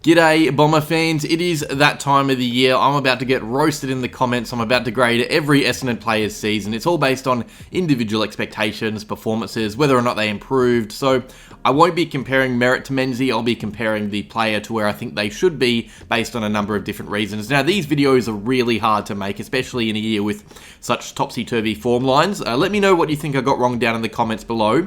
G'day Bomber fans, it is that time of the year. I'm about to get roasted in the comments. I'm about to grade every Essendon player's season. It's all based on individual expectations, performances, whether or not they improved. So I won't be comparing Merrett to Menzie, I'll be comparing the player to where I think they should be based on a number of different reasons. Now these videos are really hard to make, especially in a year with such topsy-turvy form lines. Let me know what you think I got wrong down in the comments below.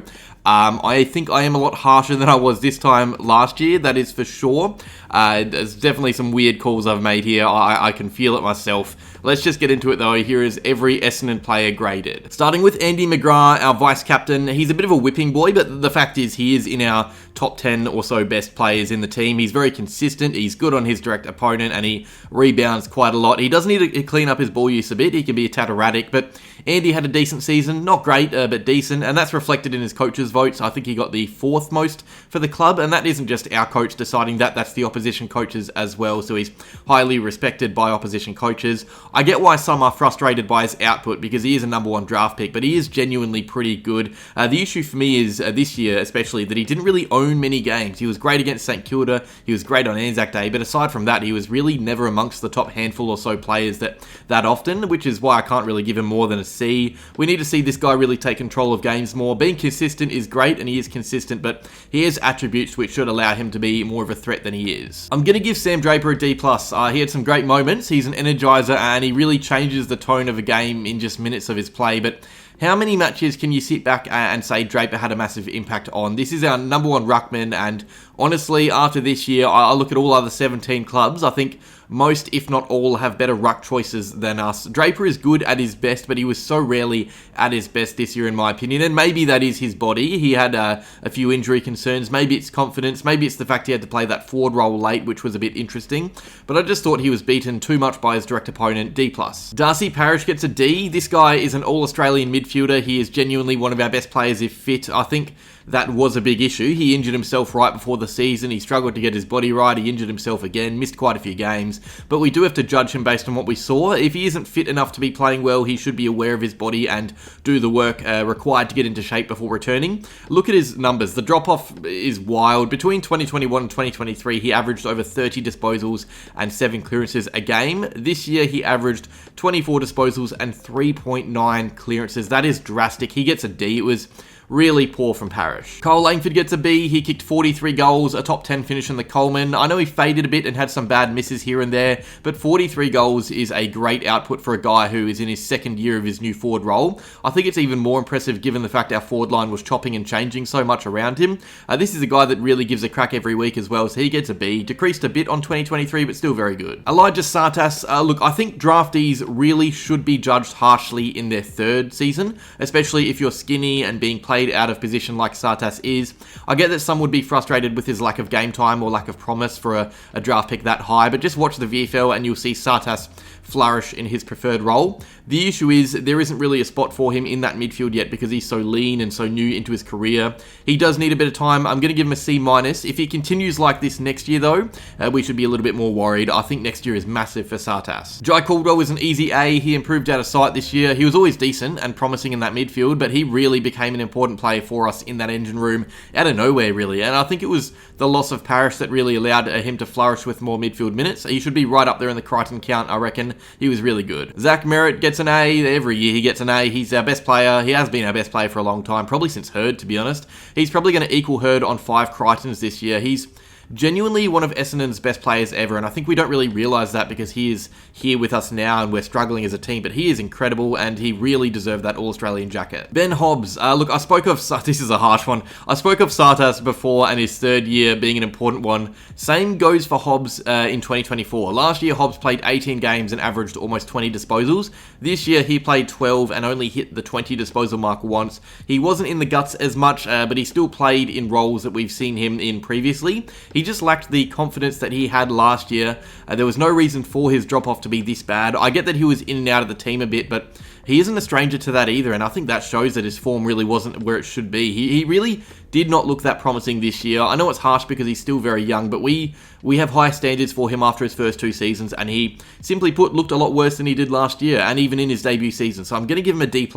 I think I am a lot harsher than I was this time last year, that is for sure. There's definitely some weird calls I've made here. I can feel it myself. Let's just get into it though. Here is every Essendon player graded. Starting with Andy McGrath, our vice-captain. He's a bit of a whipping boy, but the fact is he is in our top 10 or so best players in the team. He's very consistent, he's good on his direct opponent, and he rebounds quite a lot. He does need to clean up his ball use a bit. He can be a tad erratic, but Andy had a decent season. Not great, but decent, and that's reflected in his coaches' votes. I think he got the 4th most for the club, and that isn't just our coach deciding that, that's the opposition coaches as well, so he's highly respected by opposition coaches. I get why some are frustrated by his output because he is a number 1 draft pick, but he is genuinely pretty good. The issue for me is this year especially that he didn't really own many games. He was great against St Kilda, he was great on Anzac Day, but aside from that he was really never amongst the top handful or so players that often, which is why I can't really give him more than a C. We need to see this guy really take control of games more. Being consistent is great, and he is consistent, but he has attributes which should allow him to be more of a threat than he is. I'm going to give Sam Draper a D+. He had some great moments, he's an energizer, and he really changes the tone of a game in just minutes of his play, but how many matches can you sit back and say Draper had a massive impact on? This is our number 1 ruckman, and honestly, after this year, I look at all other 17 clubs, I think most, if not all, have better ruck choices than us. Draper is good at his best, but he was so rarely at his best this year, in my opinion, and maybe that is his body. He had a few injury concerns, maybe it's confidence, maybe it's the fact he had to play that forward role late, which was a bit interesting, but I just thought he was beaten too much by his direct opponent. D+. Darcy Parish gets a D. This guy is an all-Australian midfielder. He is genuinely one of our best players if fit. I think that was a big issue. He injured himself right before the season. He struggled to get his body right. He injured himself again, missed quite a few games. But we do have to judge him based on what we saw. If he isn't fit enough to be playing well, he should be aware of his body and do the work required to get into shape before returning. Look at his numbers. The drop-off is wild. Between 2021 and 2023, he averaged over 30 disposals and 7 clearances a game. This year, he averaged 24 disposals and 3.9 clearances. That is drastic. He gets a D. It was really poor from Parish. Kyle Langford gets a B. He kicked 43 goals, a top 10 finish in the Coleman. I know he faded a bit and had some bad misses here and there, but 43 goals is a great output for a guy who is in his 2nd year of his new forward role. I think it's even more impressive given the fact our forward line was chopping and changing so much around him. This is a guy that really gives a crack every week as well, so he gets a B. Decreased a bit on 2023, but still very good. Elijah Tsatas, look, I think draftees really should be judged harshly in their 3rd season, especially if you're skinny and being played out of position like Tsatas is. I get that some would be frustrated with his lack of game time or lack of promise for a draft pick that high, but just watch the VFL and you'll see Tsatas flourish in his preferred role. The issue is there isn't really a spot for him in that midfield yet because he's so lean and so new into his career. He does need a bit of time. I'm going to give him a C-. If he continues like this next year though, we should be a little bit more worried. I think next year is massive for Tsatas. Jye Caldwell was an easy A. He improved out of sight this year. He was always decent and promising in that midfield, but he really became an important player for us in that engine room out of nowhere really, and I think it was the loss of Parish that really allowed him to flourish with more midfield minutes. He should be right up there in the Crichton count, I reckon. He was really good. Zach Merrett gets an A. Every year he gets an A. He's our best player. He has been our best player for a long time, probably since Hurd, to be honest. He's probably going to equal Hurd on 5 Crichtons this year. He's genuinely one of Essendon's best players ever, and I think we don't really realise that because he is here with us now and we're struggling as a team, but he is incredible and he really deserved that All-Australian jacket. Ben Hobbs, look, I spoke of, this is a harsh one, I spoke of Tsatas before and his 3rd year being an important one. Same goes for Hobbs in 2024. Last year Hobbs played 18 games and averaged almost 20 disposals. This year he played 12 and only hit the 20 disposal mark once. He wasn't in the guts as much, but he still played in roles that we've seen him in previously. He just lacked the confidence that he had last year. There was no reason for his drop-off to be this bad. I get that he was in and out of the team a bit, but he isn't a stranger to that either, and I think that shows that his form really wasn't where it should be. He really did not look that promising this year. I know it's harsh because he's still very young, but we have high standards for him after his first 2 seasons, and he, simply put, looked a lot worse than he did last year, and even in his debut season. So I'm going to give him a D+.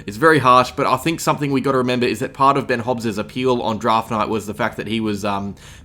It's very harsh, but I think something we got to remember is that part of Ben Hobbs' appeal on draft night was the fact that he was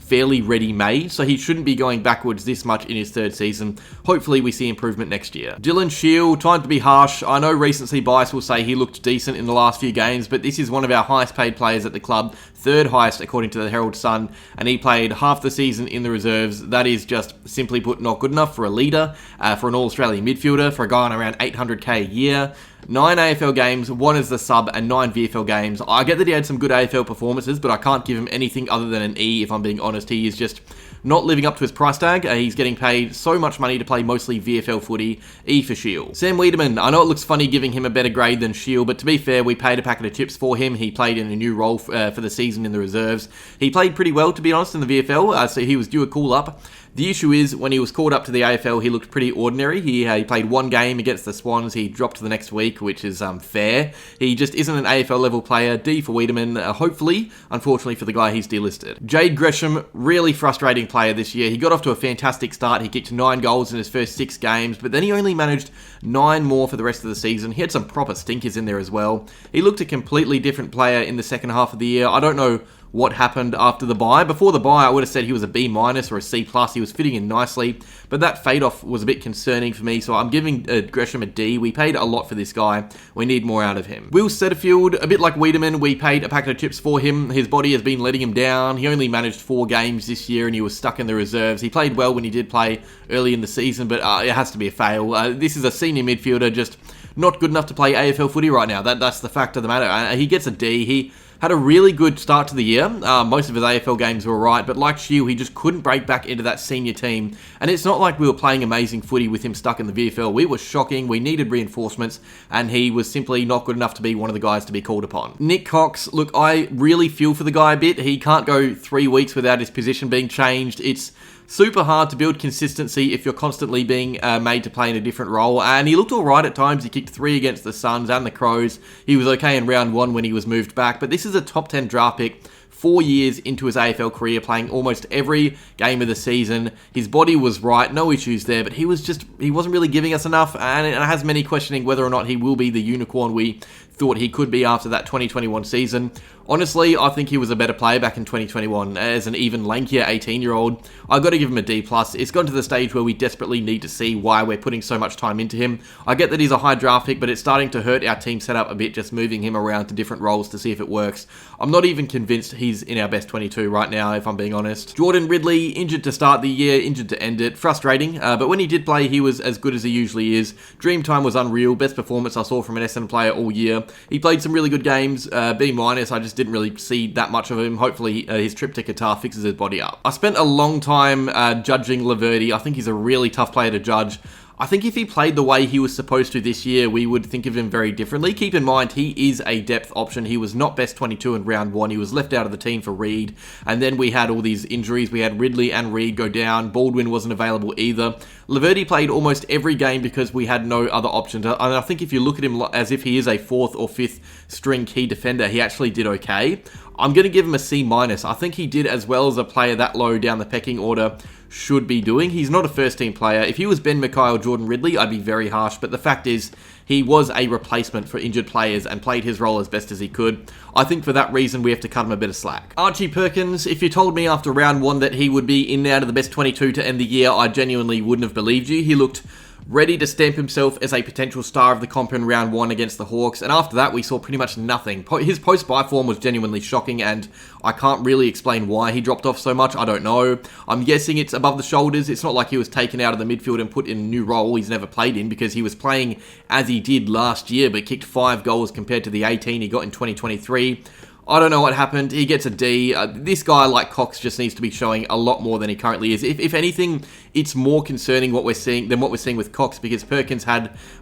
fairly ready-made, so he shouldn't be going backwards this much in his third season. Hopefully we see improvement next year. Dylan Shiel, time to be harsh. I know recency bias will say he looked decent in the last few games, but this is one of our highest paid players at the club, third highest according to the Herald Sun, and he played half the season in the reserves. That is just, simply put, not good enough for a leader, for an All-Australian midfielder, for a guy on around 800k a year. 9 AFL games, 1 as the sub, and 9 VFL games. I get that he had some good AFL performances, but I can't give him anything other than an E, if I'm being honest. He is just not living up to his price tag. He's getting paid so much money to play mostly VFL footy. E for Shiel. Sam Weideman, I know it looks funny giving him a better grade than Shiel, but to be fair, we paid a packet of chips for him. He played in a new role for the season in the reserves. He played pretty well, to be honest, in the VFL, so he was due a call up. The issue is, when he was called up to the AFL, he looked pretty ordinary. He played 1 game against the Swans. He dropped to the next week, which is fair. He just isn't an AFL level player. D for Weideman, hopefully. Unfortunately for the guy, he's delisted. Jade Gresham, really frustrating player this year. He got off to a fantastic start. He kicked 9 goals in his first 6 games, but then he only managed 9 more for the rest of the season. He had some proper stinkers in there as well. He looked a completely different player in the second half of the year. I don't know what happened after the bye. Before the bye, I would have said he was a B- or a C+. He was fitting in nicely, but that fade-off was a bit concerning for me, so I'm giving Gresham a D. We paid a lot for this guy. We need more out of him. Will Setterfield, a bit like Weideman, we paid a packet of chips for him. His body has been letting him down. He only managed 4 games this year, and he was stuck in the reserves. He played well when he did play early in the season, but it has to be a fail. This is a senior midfielder, just not good enough to play AFL footy right now. That's the fact of the matter. He gets a D. He had a really good start to the year. Most of his AFL games were right, but like Shiel, he just couldn't break back into that senior team. And it's not like we were playing amazing footy with him stuck in the VFL. We were shocking, we needed reinforcements, and he was simply not good enough to be one of the guys to be called upon. Nik Cox, look, I really feel for the guy a bit. He can't go 3 weeks without his position being changed. It's super hard to build consistency if you're constantly being made to play in a different role, and he looked alright at times. He kicked 3 against the Suns and the Crows. He was okay in round 1 when he was moved back, but this is a top 10 draft pick 4 years into his AFL career, playing almost every game of the season. His body was right, no issues there, but he wasn't really giving us enough, and it has many questioning whether or not he will be the unicorn we thought he could be after that 2021 season. Honestly, I think he was a better player back in 2021 as an even lankier 18-year-old. I've got to give him a D+. It's gone to the stage where we desperately need to see why we're putting so much time into him. I get that he's a high draft pick, but it's starting to hurt our team setup a bit, just moving him around to different roles to see if it works. I'm not even convinced he's in our best 22 right now, if I'm being honest. Jordan Ridley, injured to start the year, injured to end it. Frustrating, but when he did play, he was as good as he usually is. Dream time was unreal. Best performance I saw from an Essendon player all year. He played some really good games. B-, I just didn't really see that much of him. Hopefully his trip to Qatar fixes his body up. I spent a long time judging Laverde. I think he's a really tough player to judge. I think if he played the way he was supposed to this year, we would think of him very differently. Keep in mind, he is a depth option. He was not best 22 in round 1. He was left out of the team for Reid. And then we had all these injuries. We had Ridley and Reid go down. Baldwin wasn't available either. Laverde played almost every game because we had no other options. And I think if you look at him as if he is a 4th or 5th string key defender, he actually did okay. I'm going to give him a C-. I think he did as well as a player that low down the pecking order should be doing. He's not a first-team player. If he was Ben McKay or Jordan Ridley, I'd be very harsh, but the fact is, he was a replacement for injured players and played his role as best as he could. I think for that reason, we have to cut him a bit of slack. Archie Perkins, if you told me after round 1 that he would be in and out of the best 22 to end the year, I genuinely wouldn't have believed you. He looked ready to stamp himself as a potential star of the comp in round 1 against the Hawks, and after that we saw pretty much nothing. His post-bye form was genuinely shocking, and I can't really explain why he dropped off so much. I don't know. I'm guessing it's above the shoulders. It's not like he was taken out of the midfield and put in a new role he's never played in, because he was playing as he did last year, but kicked 5 goals compared to the 18 he got in 2023. I don't know what happened. He gets a D. This guy, like Cox, just needs to be showing a lot more than he currently is. If anything, it's more concerning what we're seeing than what we're seeing with Cox, because Perkins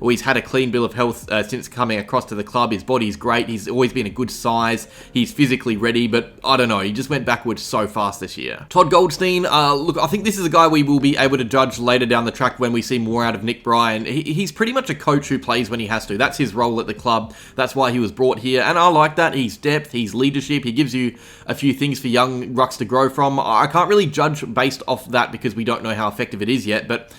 he's had a clean bill of health since coming across to the club. His body's great. He's always been a good size. He's physically ready, but I don't know. He just went backwards so fast this year. Todd Goldstein, look, I think this is a guy we will be able to judge later down the track when we see more out of Nick Bryan. He's pretty much a coach who plays when he has to. That's his role at the club. That's why he was brought here, and I like that. He's depth. He's leadership. He gives you a few things for young rucks to grow from. I can't really judge based off that because we don't know how effective it is yet, but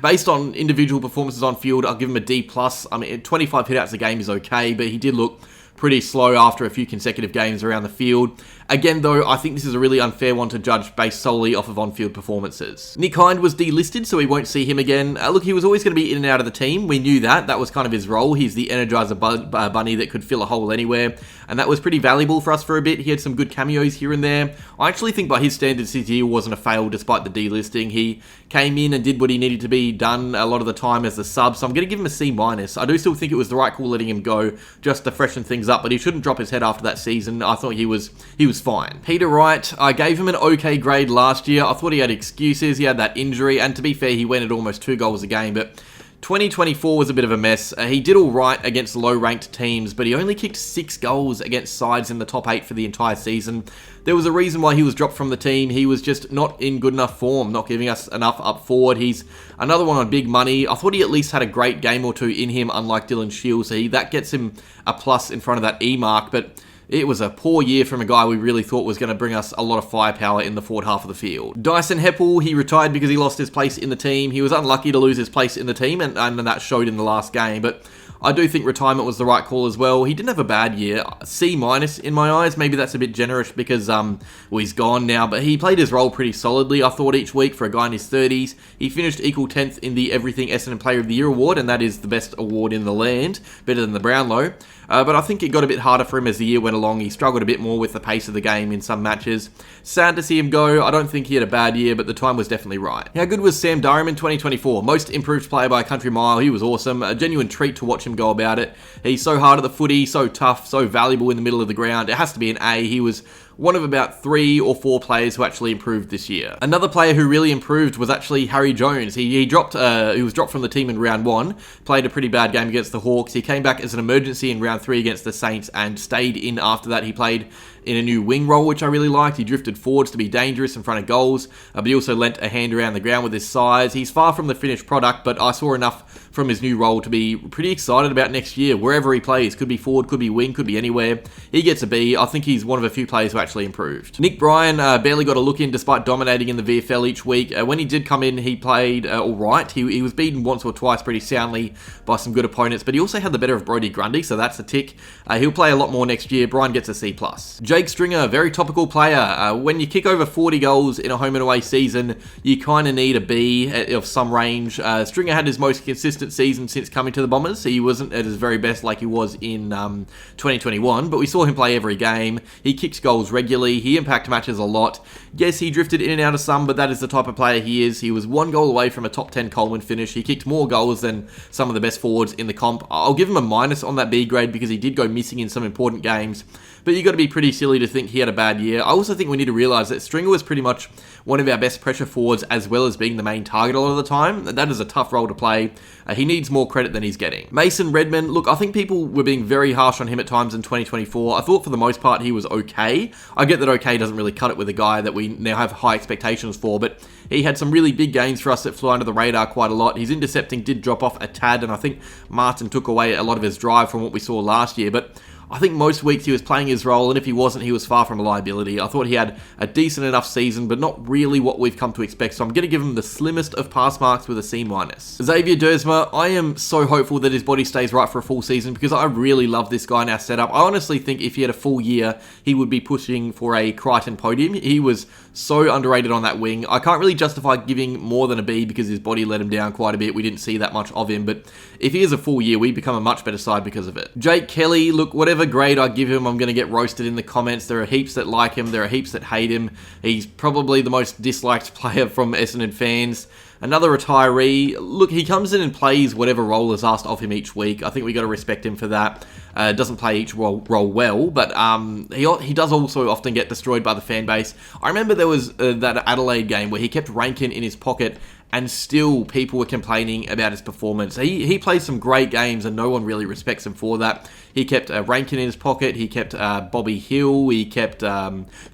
based on individual performances on field, I'll give him a D+. I mean, 25 hitouts a game is okay, but he did look pretty slow after a few consecutive games around the field. Again, though, I think this is a really unfair one to judge based solely off of on-field performances. Nick Hind was delisted, so we won't see him again. Look, he was always going to be in and out of the team. We knew that. That was kind of his role. He's the Energizer bunny that could fill a hole anywhere, and that was pretty valuable for us for a bit. He had some good cameos here and there. I actually think by his standards, his year wasn't a fail despite the delisting. He came in and did what he needed to be done a lot of the time as the sub, so I'm going to give him a C-. I do still think it was the right call letting him go just to freshen things up, but he shouldn't drop his head after that season. I thought he was fine. Peter Wright, I gave him an okay grade last year. I thought he had excuses. He had that injury, and to be fair, he went at almost 2 goals a game, but 2024 was a bit of a mess. He did all right against low-ranked teams, but he only kicked 6 goals against sides in the top 8 for the entire season. There was a reason why he was dropped from the team. He was just not in good enough form, not giving us enough up forward. He's another one on big money. I thought he at least had a great game or two in him, unlike Dylan Shiel, so that gets him a plus in front of that E mark, but it was a poor year from a guy we really thought was going to bring us a lot of firepower in the forward half of the field. Dyson Heppell, he retired because he lost his place in the team. He was unlucky to lose his place in the team, and that showed in the last game, but I do think retirement was the right call as well. He didn't have a bad year. C- in my eyes. Maybe that's a bit generous because he's gone now, but he played his role pretty solidly, I thought, each week for a guy in his 30s. He finished equal 10th in the Everything Essendon Player of the Year award, and that is the best award in the land, better than the Brownlow. But I think it got a bit harder for him as the year went along. He struggled a bit more with the pace of the game in some matches. Sad to see him go. I don't think he had a bad year, but the time was definitely right. How good was Sam Durham in 2024? Most improved player by a country mile. He was awesome. A genuine treat to watch him go about it. He's so hard at the footy, so tough, so valuable in the middle of the ground. It has to be an A. He was one of about 3 or 4 players who actually improved this year. Another player who really improved was actually Harry Jones. He was dropped from the team in round 1, played a pretty bad game against the Hawks. He came back as an emergency in round 3 against the Saints and stayed in after that. He played in a new wing role, which I really liked. He drifted forwards to be dangerous in front of goals, but he also lent a hand around the ground with his size. He's far from the finished product, but I saw enough from his new role to be pretty excited about next year, wherever he plays. Could be forward, could be wing, could be anywhere. He gets a B. I think he's one of a few players who actually improved. Nick Bryan barely got a look in despite dominating in the VFL each week. When he did come in, he played all right. He was beaten once or twice pretty soundly by some good opponents, but he also had the better of Brodie Grundy, so that's a tick. He'll play a lot more next year. Bryan gets a C+. Jake Stringer, very topical player. When you kick over 40 goals in a home and away season, you kind of need a B of some range. Stringer had his most consistent season since coming to the Bombers. He wasn't at his very best like he was in 2021, but we saw him play every game. He kicks goals regularly. He impacts matches a lot. Yes, he drifted in and out of some, but that is the type of player he is. He was 1 goal away from a top 10 Coleman finish. He kicked more goals than some of the best forwards in the comp. I'll give him a minus on that B grade because he did go missing in some important games, but you got to be pretty silly to think he had a bad year. I also think we need to realise that Stringer was pretty much one of our best pressure forwards as well as being the main target a lot of the time. That is a tough role to play. He needs more credit than he's getting. Mason Redman, look, I think people were being very harsh on him at times in 2024. I thought for the most part he was okay. I get that okay doesn't really cut it with a guy that we now have high expectations for, but he had some really big games for us that flew under the radar quite a lot. His intercepting did drop off a tad, and I think Martin took away a lot of his drive from what we saw last year, but I think most weeks he was playing his role, and if he wasn't, he was far from a liability. I thought he had a decent enough season, but not really what we've come to expect, so I'm going to give him the slimmest of pass marks with a C-. Xavier Duursma, I am so hopeful that his body stays right for a full season because I really love this guy in our setup. I honestly think if he had a full year, he would be pushing for a Crichton podium. He was so underrated on that wing. I can't really justify giving more than a B because his body let him down quite a bit. We didn't see that much of him, but if he has a full year, we become a much better side because of it. Jake Kelly, look, whatever grade I give him, I'm going to get roasted in the comments. There are heaps that like him. There are heaps that hate him. He's probably the most disliked player from Essendon fans. Another retiree. Look, he comes in and plays whatever role is asked of him each week. I think we got to respect him for that. Doesn't play each role well, but he does also often get destroyed by the fan base. I remember there was that Adelaide game where he kept Rankin in his pocket and still people were complaining about his performance. He plays some great games and no one really respects him for that. He kept Rankin in his pocket, he kept Bobby Hill, he kept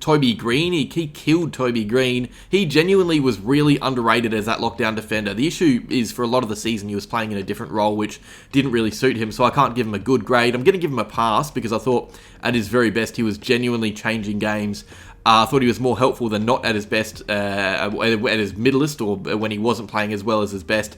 Toby Green, he killed Toby Green. He genuinely was really underrated as that lockdown defender. The issue is for a lot of the season he was playing in a different role which didn't really suit him, so I can't give him a good grade. I'm going to give him a pass because I thought at his very best he was genuinely changing games. I thought he was more helpful than not at his best, at his middlest, or when he wasn't playing as well as his best.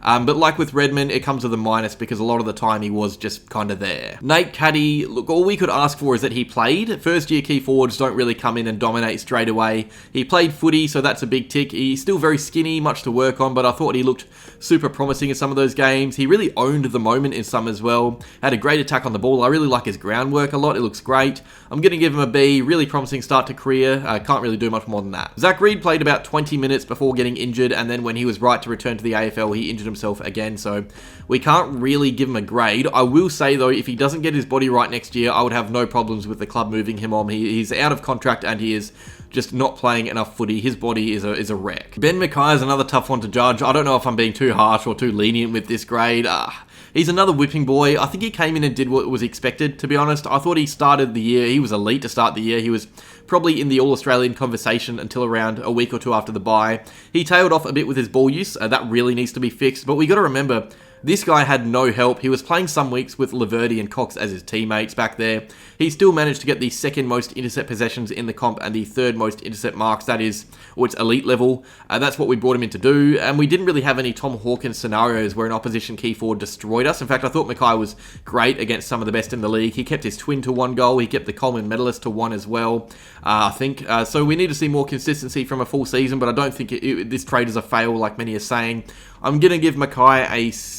But like with Redman, it comes with a minus because a lot of the time he was just kind of there. Nate Caddy, look, all we could ask for is that he played. First year key forwards don't really come in and dominate straight away. He played footy, so that's a big tick. He's still very skinny, much to work on, but I thought he looked super promising in some of those games. He really owned the moment in some as well. Had a great attack on the ball. I really like his groundwork a lot. It looks great. I'm going to give him a B. Really promising start to career. Can't really do much more than that. Zach Reid played about 20 minutes before getting injured, and then when he was right to return to the AFL, he injured himself again, so we can't really give him a grade. I will say, though, if he doesn't get his body right next year, I would have no problems with the club moving him on. He's out of contract, and he is just not playing enough footy. His body is a wreck. Ben McKay is another tough one to judge. I don't know if I'm being too harsh or too lenient with this grade. He's another whipping boy. I think he came in and did what was expected, to be honest. I thought he started the year, he was elite to start the year. He was probably in the All-Australian conversation until around a week or two after the bye. He tailed off a bit with his ball use. That really needs to be fixed. But we got to remember, this guy had no help. He was playing some weeks with Laverde and Cox as his teammates back there. He still managed to get the second most intercept possessions in the comp and the third most intercept marks. That is, it's elite level. That's what we brought him in to do. And we didn't really have any Tom Hawkins scenarios where an opposition key forward destroyed us. In fact, I thought McKay was great against some of the best in the league. He kept his twin to 1 goal. He kept the Coleman medalist to 1 as well, I think. So we need to see more consistency from a full season, but I don't think this trade is a fail like many are saying. I'm going to give McKay a C-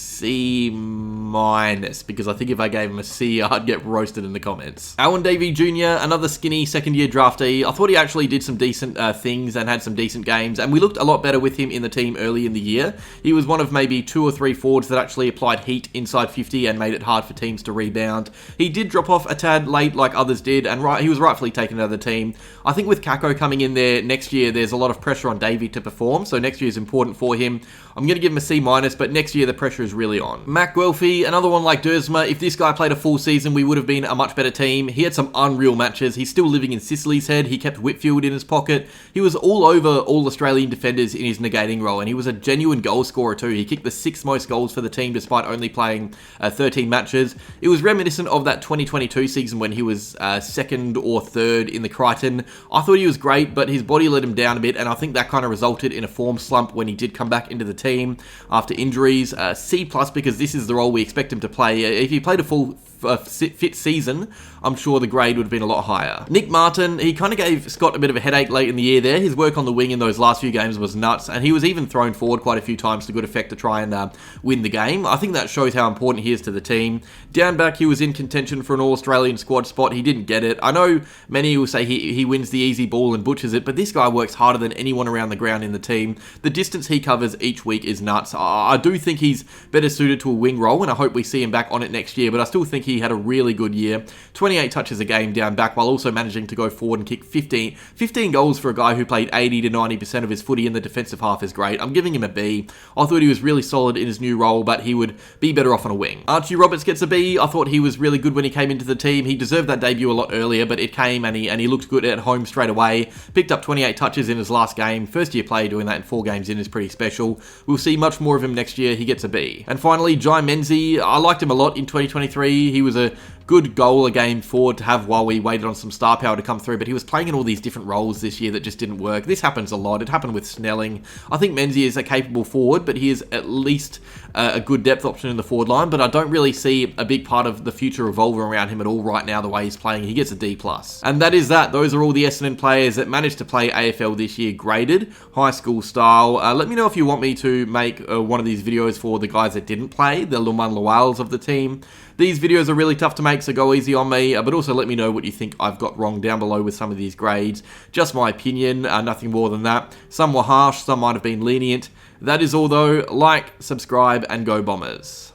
because I think if I gave him a C, I'd get roasted in the comments. Alwyn Davey Jnr, another skinny second-year draftee. I thought he actually did some decent things and had some decent games, and we looked a lot better with him in the team early in the year. He was one of maybe 2 or 3 forwards that actually applied heat inside 50 and made it hard for teams to rebound. He did drop off a tad late like others did, and he was rightfully taken out of the team. I think with Kako coming in there next year, there's a lot of pressure on Davey to perform, so next year is important for him. I'm going to give him a C-, but next year the pressure is really on. Mac Guelphy, another one like Duursma. If this guy played a full season, we would have been a much better team. He had some unreal matches. He's still living in Sicily's head. He kept Whitfield in his pocket. He was all over all Australian defenders in his negating role, and he was a genuine goal scorer too. He kicked the 6th most goals for the team despite only playing 13 matches. It was reminiscent of that 2022 season when he was 2nd or 3rd in the Crichton. I thought he was great, but his body let him down a bit, and I think that kind of resulted in a form slump when he did come back into the team after injuries. C+ because this is the role we expect him to play. If he played a full fit season, I'm sure the grade would have been a lot higher. Nic Martin, he kind of gave Scott a bit of a headache late in the year there. His work on the wing in those last few games was nuts, and he was even thrown forward quite a few times to good effect to try and win the game. I think that shows how important he is to the team. Down back, he was in contention for an All-Australian squad spot. He didn't get it. I know many will say he wins the easy ball and butchers it, but this guy works harder than anyone around the ground in the team. The distance he covers each week is nuts. I do think he's better suited to a wing role, and I hope we see him back on it next year, but I still think he had a really good year. 28 touches a game down back while also managing to go forward and kick 15 goals for a guy who played 80 to 90% of his footy in the defensive half is great. I'm giving him a B. I thought he was really solid in his new role, but he would be better off on a wing. Archie Roberts gets a B. I thought he was really good when he came into the team. He deserved that debut a lot earlier, but it came and he looked good at home straight away. Picked up 28 touches in his last game. First year player doing that in 4 games in is pretty special. We'll see much more of him next year. He gets a B. And finally, Jye Menzie. I liked him a lot in 2023. He was a good goal a game forward to have while we waited on some star power to come through, but he was playing in all these different roles this year that just didn't work. This happens a lot. It happened with Snelling. I think Menzie is a capable forward, but he is at least a good depth option in the forward line, but I don't really see a big part of the future revolving around him at all right now, the way he's playing. He gets a D+. And that is that. Those are all the Essendon players that managed to play AFL this year, graded, high school style. Let me know if you want me to make one of these videos for the guys that didn't play, the Luman Lawals of the team. These videos are really tough to make, so go easy on me, but also let me know what you think I've got wrong down below with some of these grades. Just my opinion, nothing more than that. Some were harsh, some might have been lenient. That is all though. Like, subscribe, and go Bombers.